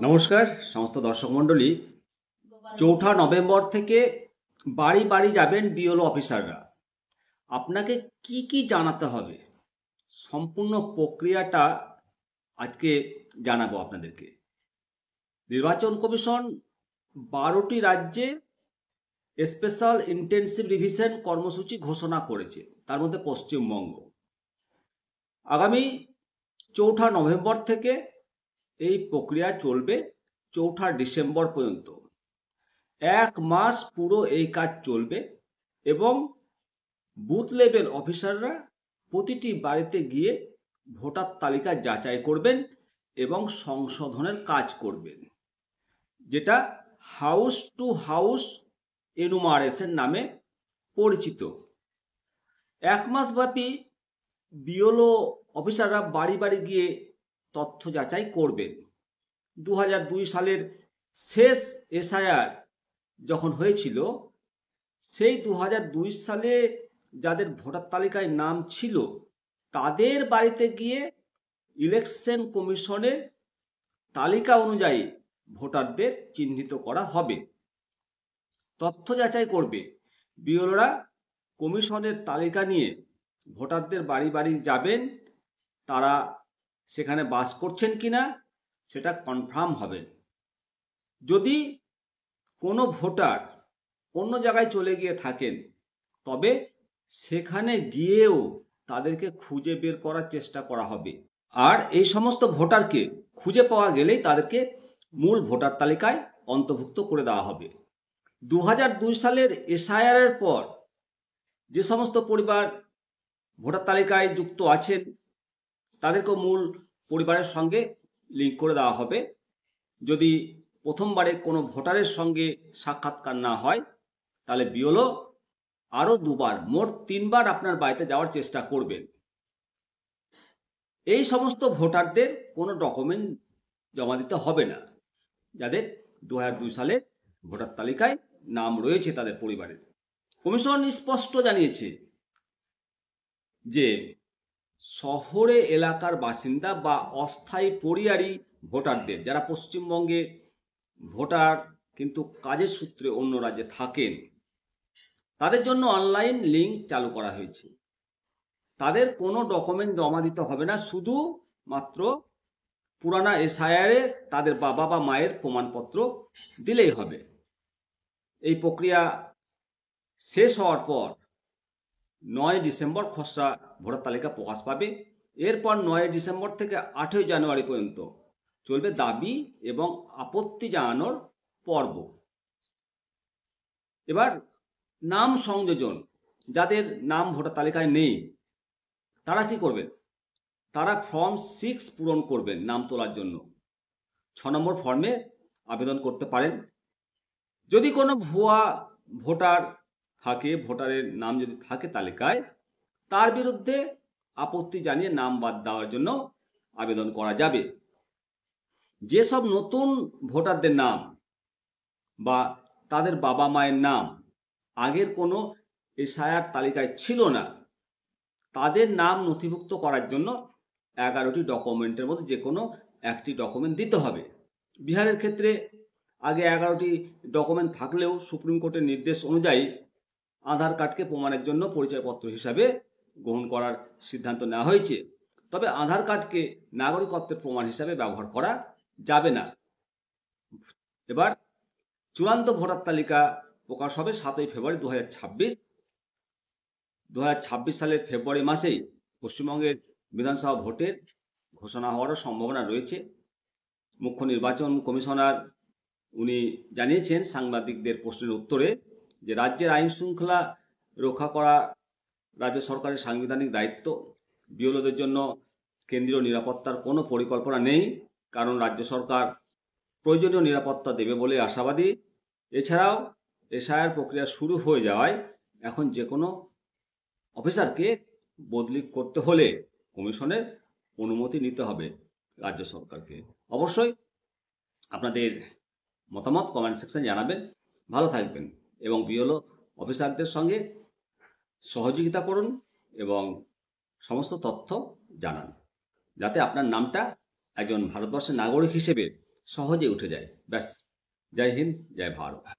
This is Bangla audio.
নমস্কার সমস্ত দর্শক মণ্ডলী। ৪ঠা নভেম্বর থেকে বাড়ি বাড়ি যাবেন বিএলও অফিসাররা। আপনাকে কি কি জানাতে হবে সম্পূর্ণ প্রক্রিয়াটা আজকে জানাবো আপনাদেরকে। নির্বাচন কমিশন 12টি রাজ্যে স্পেশাল ইন্টেনসিভ রিভিশন কর্মসূচি ঘোষণা করেছে, তার মধ্যে পশ্চিমবঙ্গ। আগামী ৪ঠা নভেম্বর থেকে এই প্রক্রিয়া চলবে ৪ঠা ডিসেম্বর পর্যন্ত। 1 মাস পুরো এই কাজ চলবে এবং বুথ লেভেল অফিসাররা প্রতিটি বাড়িতে গিয়ে ভোটার তালিকা যাচাই করবেন এবং সংশোধনের কাজ করবেন, যেটা হাউস টু হাউস এনুমারেশন নামে পরিচিত। 1 মাস ব্যাপী বিএলও অফিসাররা বাড়ি বাড়ি গিয়ে তথ্য যাচাই করবেন। 2002 সালের শেষ এসআইআর যখন হয়েছিল, সেই 2002 সালে যাদের ভোটার তালিকায় নাম ছিল তাদের বাড়িতে গিয়ে ইলেকশন কমিশনের তালিকা অনুযায়ী ভোটারদের চিহ্নিত করা হবে। তথ্য যাচাই করবে বিএলওরা। কমিশনের তালিকা নিয়ে ভোটারদের বাড়ি বাড়ি যাবেন, তারা সেখানে বাস করছেন কিনা সেটা কনফার্ম হবে। যদি কোনো ভোটার অন্য জায়গায় চলে গিয়ে থাকেন, তবে সেখানে গিয়েও তাদেরকে খুঁজে বের করার চেষ্টা করা হবে। আর এই সমস্ত ভোটারকে খুঁজে পাওয়া গেলেই তাদেরকে মূল ভোটার তালিকায় অন্তর্ভুক্ত করে দেওয়া হবে। 2002 সালের এসআইআরের পর যে সমস্ত পরিবার ভোটার তালিকায় যুক্ত আছেন তাদেরকে মূল পরিবারের সঙ্গে লিঙ্ক করে দেওয়া হবে। যদি প্রথমবারে কোনো ভোটারের সঙ্গে সাক্ষাৎকার না হয়, তাহলে বিএলও আরও 2বার, মোট 3বার আপনার বাড়িতে যাওয়ার চেষ্টা করবেন। এই সমস্ত ভোটারদের কোনো ডকুমেন্ট জমা দিতে হবে না যাদের 2002 সালের ভোটার তালিকায় নাম রয়েছে তাদের পরিবারের। কমিশন স্পষ্ট জানিয়েছে যে শহরে এলাকার বাসিন্দা বা অস্থায়ী পরিযায়ী ভোটারদের, যারা পশ্চিমবঙ্গে ভোটার কিন্তু কাজের সূত্রে অন্য রাজ্যে থাকেন, তাদের জন্য অনলাইন লিঙ্ক চালু করা হয়েছে। তাদের কোনো ডকুমেন্ট জমা দিতে হবে না, শুধু মাত্র পুরানা এসআইআরে তাদের বাবা বা মায়ের প্রমাণপত্র দিলেই হবে। এই প্রক্রিয়া শেষ হওয়ার পর 9 ডিসেম্বর খসড়া ভোটার তালিকা প্রকাশ পাবে। এরপর 9 ডিসেম্বর থেকে 8 জানুয়ারি পর্যন্ত চলবে দাবি এবং আপত্তি জানানোর পর্ব। এবার নাম সংযোজন, যাদের নাম ভোটার তালিকায় নেই তারা কি করবেন? তারা ফর্ম 6 পূরণ করবেন নাম তোলার জন্য। 6 নম্বর ফর্মে আবেদন করতে পারেন। যদি কোনো ভুয়া ভোটার থাকে, ভোটারের নাম যদি থাকে তালিকায়, তার বিরুদ্ধে আপত্তি জানিয়ে নাম বাদ দেওয়ার জন্য আবেদন করা যাবে। যেসব নতুন ভোটারদের নাম বা তাদের বাবা মায়ের নাম আগের কোনো এসআইআর তালিকায় ছিল না, তাদের নাম নথিভুক্ত করার জন্য 11টি ডকুমেন্টের মধ্যে যে কোনো একটি ডকুমেন্ট দিতে হবে। বিহারের ক্ষেত্রে আগে 11টি ডকুমেন্ট থাকলেও সুপ্রিম কোর্টের নির্দেশ অনুযায়ী আধার কার্ডকে প্রমাণের জন্য পরিচয়পত্র হিসাবে গ্রহণ করার সিদ্ধান্ত নেওয়া হয়েছে। তবে আধার কার্ডকে নাগরিকত্বের প্রমাণ হিসাবে ব্যবহার করা যাবে না। এবার চূড়ান্ত ভোটার তালিকা প্রকাশ হবে 7ই ফেব্রুয়ারি 2026। 2026 সালের ফেব্রুয়ারি মাসেই পশ্চিমবঙ্গের বিধানসভা ভোটের ঘোষণা হওয়ারও সম্ভাবনা রয়েছে। মুখ্য নির্বাচন কমিশনার উনি জানিয়েছেন সাংবাদিকদের প্রশ্নের উত্তরে যে রাজ্যের আইন শৃঙ্খলা রক্ষা করা রাজ্য সরকারের সাংবিধানিক দায়িত্ব। বিএলওদের জন্য কেন্দ্রীয় নিরাপত্তার কোনো পরিকল্পনা নেই, কারণ রাজ্য সরকার প্রয়োজনীয় নিরাপত্তা দেবে বলে আশাবাদী। এছাড়াও এসআইআর প্রক্রিয়া শুরু হয়ে যাওয়ায় এখন যে কোনো অফিসারকে বদলি করতে হলে কমিশনের অনুমতি নিতে হবে রাজ্য সরকারকে। অবশ্যই আপনাদের মতামত কমেন্ট সেকশনে জানাবেন। ভালো থাকবেন এবং বিএলও অফিসারদের সঙ্গে সহযোগিতা করুন এবং সমস্ত তথ্য জানান, যাতে আপনার নামটা একজন ভারতবর্ষের নাগরিক হিসেবে সহজে উঠে যায়। ব্যাস। জয় হিন্দ, জয় ভারত।